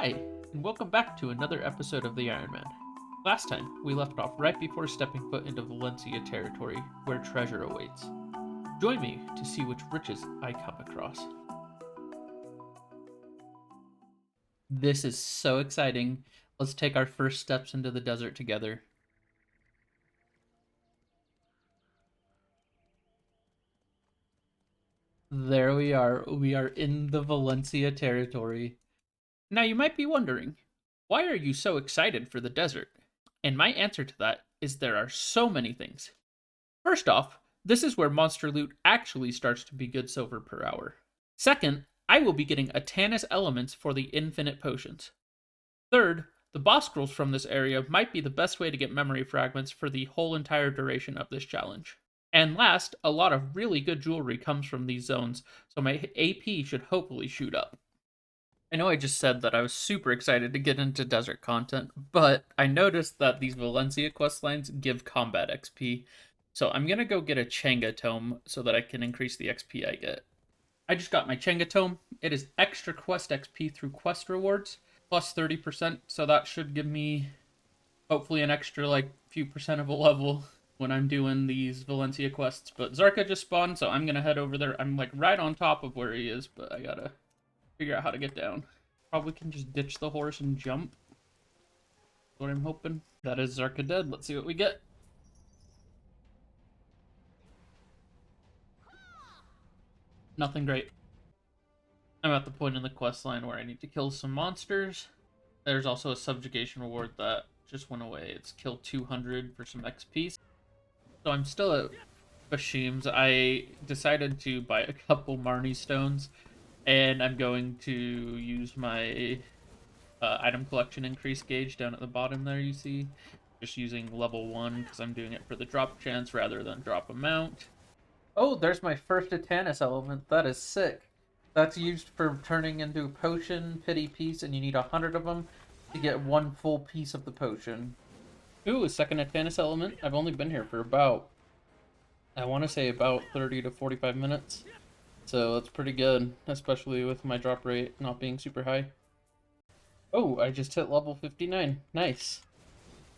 Hi, and welcome back to another episode of the Ironman. Last time, we left off right before stepping foot into Valencia territory, where treasure awaits. Join me to see which riches I come across. This is so exciting. Let's take our first steps into the desert together. There we are. We are in the Valencia territory. Now you might be wondering, why are you so excited for the desert? And my answer to that is there are so many things. First off, this is where monster loot actually starts to be good silver per hour. Second, I will be getting Atanus elements for the infinite potions. Third, the boss scrolls from this area might be the best way to get memory fragments for the whole entire duration of this challenge. And last, a lot of really good jewelry comes from these zones, so my AP should hopefully shoot up. I know I just said that I was super excited to get into desert content, but I noticed that these Valencia questlines give combat XP, so I'm gonna go get a Changa tome so that I can increase the XP I get. I just got my Changa tome. It is extra quest XP through quest rewards, plus 30%, so that should give me hopefully an extra like few percent of a level when I'm doing these Valencia quests. But Zarka just spawned, so I'm gonna head over there. I'm like right on top of where he is, but I gotta figure out how to get down. Probably can just ditch the horse and jump. That's what I'm hoping. That is Zarka dead. Let's see what we get. Nothing great. I'm at the point in the quest line where I need to kill some monsters. There's also a subjugation reward that just went away. It's kill 200 for some XP. So I'm still at Bashims. I decided to buy a couple Marnie stones, and I'm going to use my item collection increase gauge down at the bottom there, you see. Just using level 1 because I'm doing it for the drop chance rather than drop amount. Oh, there's my first Atanus element. That is sick. That's used for turning into potion, pity piece, and you need 100 of them to get one full piece of the potion. Ooh, a second Atanus element. I've only been here for about, I want to say about 30 to 45 minutes. So that's pretty good, especially with my drop rate not being super high. Oh, I just hit level 59. Nice.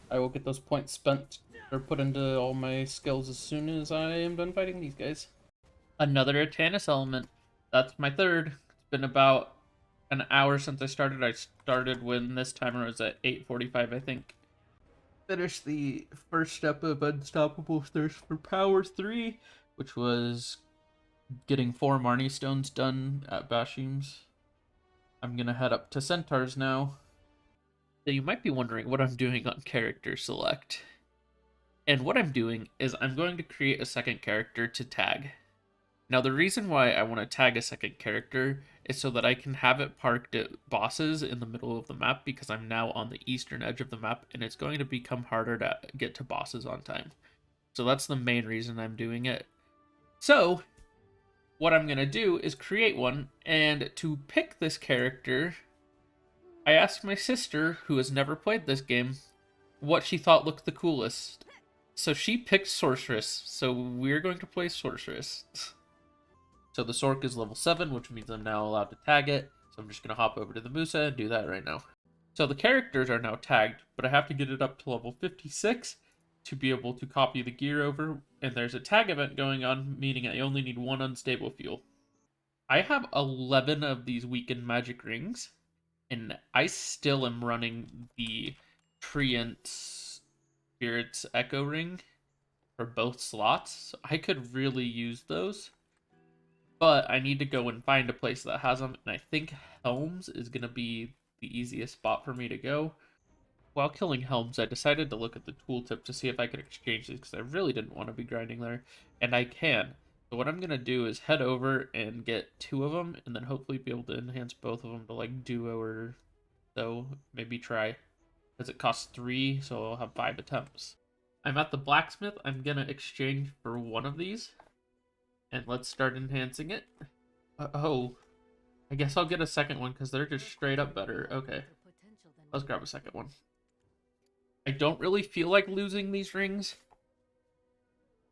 I will get those points spent or put into all my skills as soon as I am done fighting these guys. Another Atanus element. That's my third. It's been about an hour since I started. I started when this timer was at 8:45, I think. Finished the first step of Unstoppable Thirst for Power 3, which was getting 4 Marnie stones done at Bashims. I'm gonna head up to Centaurs now. So you might be wondering what I'm doing on character select. And what I'm doing is I'm going to create a second character to tag. Now the reason why I want to tag a second character is so that I can have it parked at bosses in the middle of the map because I'm now on the eastern edge of the map and it's going to become harder to get to bosses on time. So that's the main reason I'm doing it. So what I'm going to do is create one, and to pick this character, I asked my sister, who has never played this game, what she thought looked the coolest. So she picked Sorceress, so we're going to play Sorceress. So the Sorc is level 7, which means I'm now allowed to tag it. So I'm just going to hop over to the Musa and do that right now. So the characters are now tagged, but I have to get it up to level 56 to be able to copy the gear over. And there's a tag event going on, meaning I only need 1 unstable fuel. I have 11 of these weakened magic rings, and I still am running the Treant Spirit's Echo Ring for both slots. So I could really use those. But I need to go and find a place that has them, and I think Helms is going to be the easiest spot for me to go. While killing Helms, I decided to look at the tooltip to see if I could exchange these, because I really didn't want to be grinding there, and I can. So what I'm going to do is head over and get 2 of them, and then hopefully be able to enhance both of them to like duo or so, maybe try. Because it costs 3, so I'll have 5 attempts. I'm at the Blacksmith. I'm going to exchange for 1 of these. And let's start enhancing it. Oh, I guess I'll get a second one because they're just straight up better. Okay, let's grab a second one. I don't really feel like losing these rings,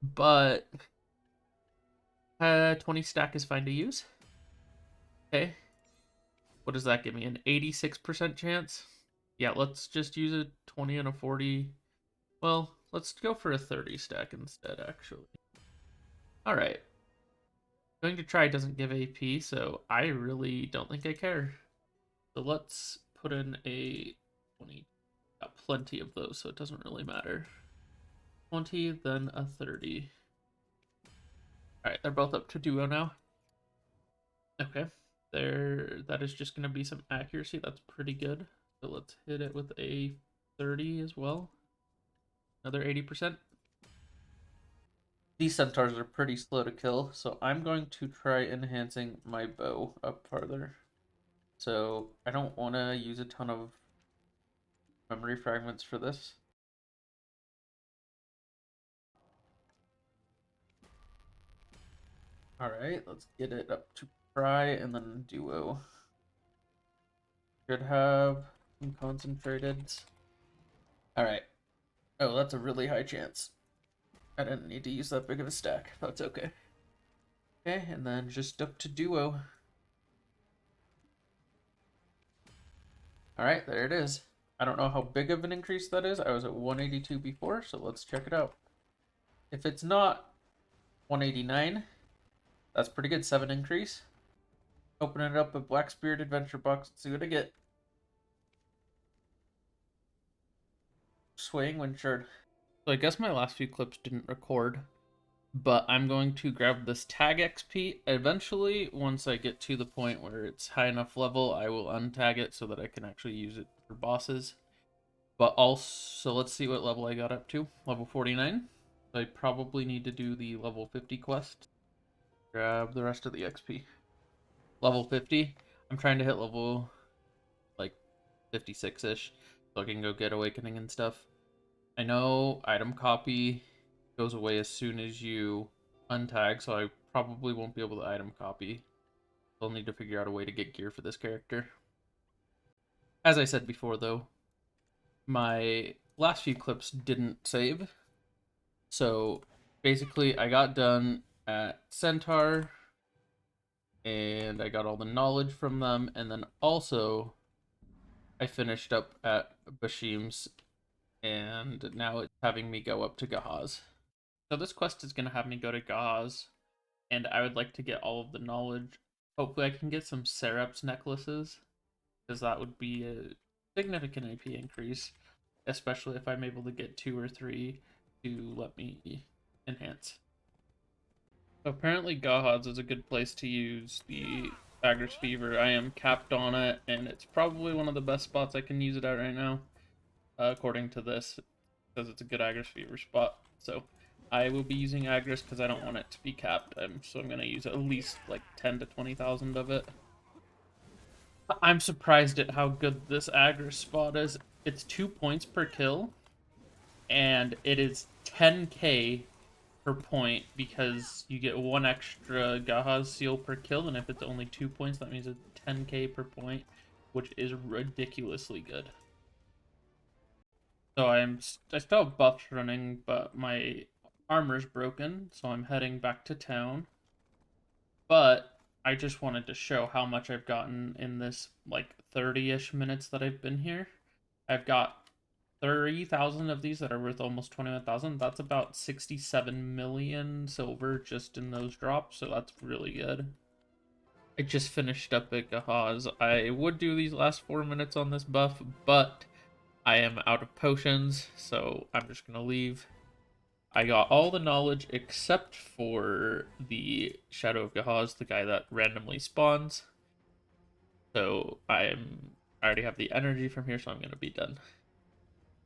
but 20 stack is fine to use. Okay. What does that give me? An 86% chance? Yeah, let's just use a 20 and a 40. Well, let's go for a 30 stack instead, actually. Alright. Going to try doesn't give AP, so I really don't think I care. So let's put in a 20. Got plenty of those, so it doesn't really matter. 20, then a 30. Alright, they're both up to duo now. Okay. That is just going to be some accuracy. That's pretty good. So let's hit it with a 30 as well. Another 80%. These centaurs are pretty slow to kill, so I'm going to try enhancing my bow up farther. So I don't want to use a ton of memory fragments for this. Alright, let's get it up to pry and then duo. Should have some concentrated. Alright. Oh, that's a really high chance. I didn't need to use that big of a stack. That's okay. Okay, and then just up to duo. Alright, there it is. I don't know how big of an increase that is. I was at 182 before, so let's check it out. If it's not 189, that's pretty good. 7 increase. Open it up a Blacksmith adventure box and see what I get. Swaying windshard. So I guess my last few clips didn't record, but I'm going to grab this tag XP. Eventually, once I get to the point where it's high enough level, I will untag it so that I can actually use it for bosses. But also, let's see what level I got up to. Level 49. So I probably need to do the level 50 quest. Grab the rest of the XP. Level 50. I'm trying to hit level, like, 56-ish, so I can go get Awakening and stuff. I know item copy goes away as soon as you untag, so I probably won't be able to item copy. I'll need to figure out a way to get gear for this character. As I said before, though, my last few clips didn't save. So basically, I got done at Centaur, and I got all the knowledge from them, and then also I finished up at Bashims, and now it's having me go up to Gahaz. So this quest is going to have me go to Gahaz, and I would like to get all of the knowledge. Hopefully I can get some Serap's necklaces, because that would be a significant AP increase, especially if I'm able to get 2 or 3 to let me enhance. So apparently Gahaz is a good place to use the Agris Fever. I am capped on it, and it's probably one of the best spots I can use it at right now, according to this, because it's a good Agris Fever spot. So I will be using Agris because I don't want it to be capped, so I'm going to use at least like 10 to 20,000 of it. I'm surprised at how good this Agris spot is. It's 2 points per kill, and it is 10k per point because you get 1 extra Gahaz seal per kill, and if it's only 2 points, that means it's 10k per point, which is ridiculously good. So I still have buffs running, but my armor's broken, so I'm heading back to town. But I just wanted to show how much I've gotten in this like 30-ish minutes that I've been here. I've got 30,000 of these that are worth almost 21,000. That's about 67 million silver just in those drops, so that's really good. I just finished up at Gahaz. I would do these last 4 minutes on this buff, but I am out of potions, so I'm just gonna leave. I got all the knowledge except for the Shadow of Gahaz, the guy that randomly spawns. So I already have the energy from here, so I'm gonna be done.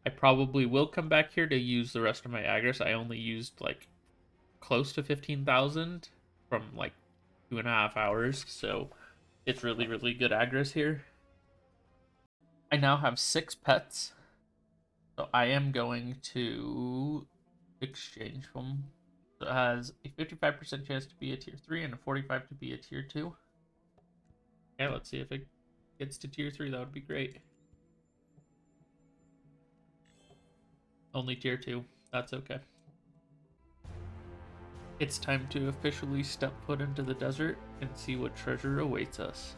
I probably will come back here to use the rest of my Agris. I only used like close to 15,000 from like 2.5 hours, so it's really, really good Agris here. I now have 6 pets, so I am going to exchange them. So it has a 55% chance to be a tier 3 and a 45% to be a tier 2. Okay, let's see if it gets to tier 3. That would be great. Only tier 2. That's okay. It's time to officially step foot into the desert and see what treasure awaits us.